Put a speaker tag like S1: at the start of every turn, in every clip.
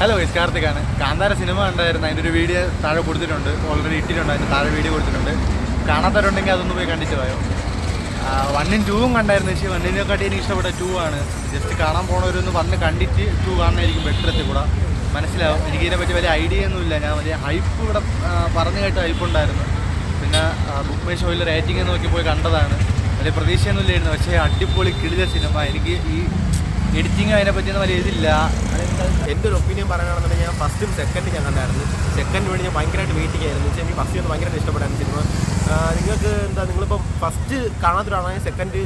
S1: Hello കാർത്തികാണ്. Kantara cinema കണ്ടായിരുന്നു, അതിൻ്റെ ഒരു വീഡിയോ താഴെ കൊടുത്തിട്ടുണ്ട്, ഓൾറെഡി ഇട്ടിട്ടുണ്ട്. അതിന് താഴെ വീഡിയോ കൊടുത്തിട്ടുണ്ട്. കാണാത്തവരുണ്ടെങ്കിൽ അതൊന്ന് പോയി കണ്ടിട്ട് പോയോ. 1ഉം 2ഉം കണ്ടായിരുന്നു. പക്ഷേ 1നെക്കാട്ടി എനിക്ക് ഇഷ്ടപ്പെട്ട 2 ആണ്. ജസ്റ്റ് കാണാൻ പോണവരൊന്ന് വന്ന് കണ്ടിട്ട് 2 കാണാനായിരിക്കും ബെറ്റർ. എത്തി കൂടെ മനസ്സിലാവും. എനിക്കിതിനെപ്പറ്റി വലിയ ഐഡിയ ഒന്നുമില്ല. ഞാൻ വലിയ ഹൈപ്പ് ഇവിടെ പറഞ്ഞു കേട്ട ഹൈപ്പ് ഉണ്ടായിരുന്നു. പിന്നെ ബുക്ക് മൈ ഷോയിൽ റേറ്റിംഗ് നോക്കി പോയി കണ്ടതാണ്. വലിയ പ്രതീക്ഷയൊന്നുമില്ലായിരുന്നു. പക്ഷേ അടിപൊളി കിടില സിനിമ. എനിക്ക് ഈ എഡിറ്റിങ് അതിനെപ്പറ്റിയൊന്നും വലിയ ഇതില്ല.
S2: എൻ്റെ ഒരു ഒപ്പീനിയൻ പറയാനാണെന്നുണ്ടെങ്കിൽ ഞാൻ ഫസ്റ്റും സെക്കൻഡ് ഞാൻ കണ്ടായിരുന്നു. സെക്കൻഡ് വേണ്ടി ഞാൻ ഭയങ്കരമായിട്ട് വെയിറ്റിംഗ് ആയിരുന്നു. പക്ഷേ എനിക്ക് ഫസ്റ്റ് ഒന്ന് ഭയങ്കരമായിട്ട് ഇഷ്ടപ്പെട്ടായിരുന്നു സിനിമ. നിങ്ങൾക്ക് നിങ്ങളിപ്പം ഫസ്റ്റ് കാണാത്തൊരാണെങ്കിൽ സെക്കൻഡ്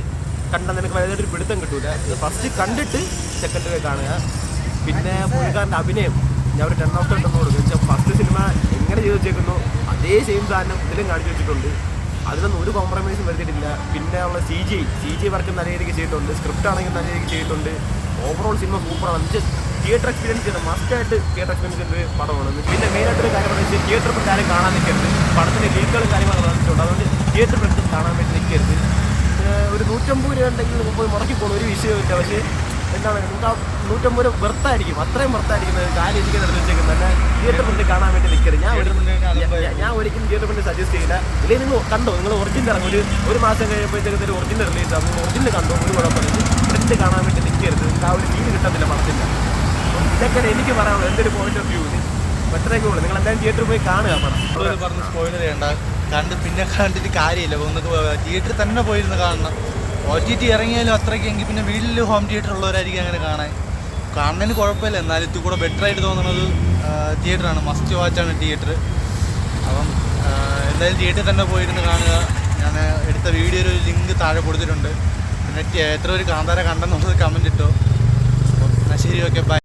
S2: കണ്ടാൽ നിനക്ക് വലിയൊരു പിടുത്തം കിട്ടൂല. ഫസ്റ്റ് കണ്ടിട്ട് സെക്കൻഡ് പോയി കാണുക. പിന്നെ പുള്ളിക്കാരൻ്റെ അഭിനയം ഞാൻ ഒരു 10 ഔട്ട് 10 കൊടുക്കും. വെച്ചാൽ ഫസ്റ്റ് സിനിമ എങ്ങനെ ചെയ്ത് വെച്ചേക്കുന്നു അതേ സെയിം സാധനം ഇതിലും കാണിച്ചു വെച്ചിട്ടുണ്ട്. അതിലൊന്നും ഒരു കോംപ്രമൈസും വരുത്തിയിട്ടില്ല. പിന്നെ ഉള്ള സി ജി വർക്ക് നല്ല രീതിക്ക് ചെയ്തിട്ടുണ്ട്. സ്ക്രിപ്റ്റ് ആണെങ്കിൽ നല്ല രീതിക്ക് ചെയ്തിട്ടുണ്ട്. ഓവറോൾ സിനിമ സൂപ്പറാണ്. തിയേറ്റർ എക്സ്പീരിയൻസ് ചെയ്യണം. മസ്റ്റായിട്ട് തിയേറ്റർ എക്സ്പീരിയൻസ് ചെയ്യുന്ന ഒരു പടമാണ്. പിന്നെ മെയിനായിട്ടൊരു കാര്യം എന്ന് വെച്ചാൽ തിയേറ്ററിൽ ഇപ്പോൾ കാര്യം കാണാൻ നിൽക്കരുത്. പടത്തിൻ്റെ ലീക്കുകളും കാര്യങ്ങളൊക്കെ വന്നിട്ടുണ്ട്. അതുകൊണ്ട് തിയേറ്ററിൽ എടുത്ത് കാണാൻ വേണ്ടി നിൽക്കരുത്. ഒരു 150 രൂപ ഉണ്ടെങ്കിൽ നമുക്ക് പോയി മുടക്കി പോകുന്ന ഒരു വിഷയമില്ല. പക്ഷേ എന്താണ് നമുക്ക് ആ 150 രൂപ വെറുത്തായിരിക്കും. അത്രയും വെറുത്തായിരിക്കുന്നത് കാര്യം എനിക്ക് നടന്നു വെച്ചേക്കുന്നത്. തന്നെ തിയേറ്റർ പ്രിന്റ് കാണാൻ വേണ്ടി നിൽക്കരുത്. ഞാൻ ഒരിക്കലും തിയേറ്റർ പ്രിന്റ് സജസ്റ്റ് ചെയ്യില്ല. ഇല്ലെങ്കിൽ നിങ്ങൾ കണ്ടോ, നിങ്ങൾ ഒറിജിനൽ ഇറങ്ങും. ഒരു മാസം കഴിയുമ്പോഴത്തേക്ക് ഒരു ഒറിജിനൽ റിലീസ് ആകും. ഒറിജിനൽ കണ്ടോ, ഒരു കുഴപ്പമില്ല. പ്രിന്റ് കാണാൻ വേണ്ടി നിൽക്കരുത്. ആ ഒരു ഫീൽ കിട്ടത്തില്ല പടത്തില്ല. ഇതൊക്കെയാണ് എനിക്ക് പറയാനുള്ളത്. എൻ്റെ ഒരു പോയിന്റ് ഓഫ് വ്യൂവിൽ എത്രയൊക്കെ ഉള്ളൂ. നിങ്ങൾ എന്തായാലും തിയേറ്ററിൽ പോയി കാണുക പടം.
S1: പറഞ്ഞ് സ്പോയിലർ ചെയ്യണ്ട. പിന്നെ കണ്ടിട്ട് കാര്യമില്ല. ഒന്ന് തിയേറ്ററിൽ തന്നെ പോയിരുന്ന് കാണണം. OTT ഇറങ്ങിയാലും അത്രയ്ക്കെങ്കിൽ പിന്നെ വീട്ടിൽ ഹോം തിയേറ്റർ ഉള്ളവരായിരിക്കും അങ്ങനെ കാണുന്നതിന് കുഴപ്പമില്ല. എന്നാലും ഇത് കൂടെ ബെറ്റർ ആയിട്ട് തോന്നുന്നത് തിയേറ്ററാണ്. Must വാച്ചാണ് theatre. അപ്പം എന്തായാലും തിയേറ്ററിൽ തന്നെ പോയിരുന്ന് കാണുക. ഞാൻ എടുത്ത വീഡിയോ ഒരു ലിങ്ക് താഴെ കൊടുത്തിട്ടുണ്ട്. പിന്നെ എത്ര ഒരു കാന്താര കണ്ടെന്നുള്ളത് കമൻറ്റ് ഇട്ടോ. എന്നാൽ ശരി, ഓക്കെ, ബൈ.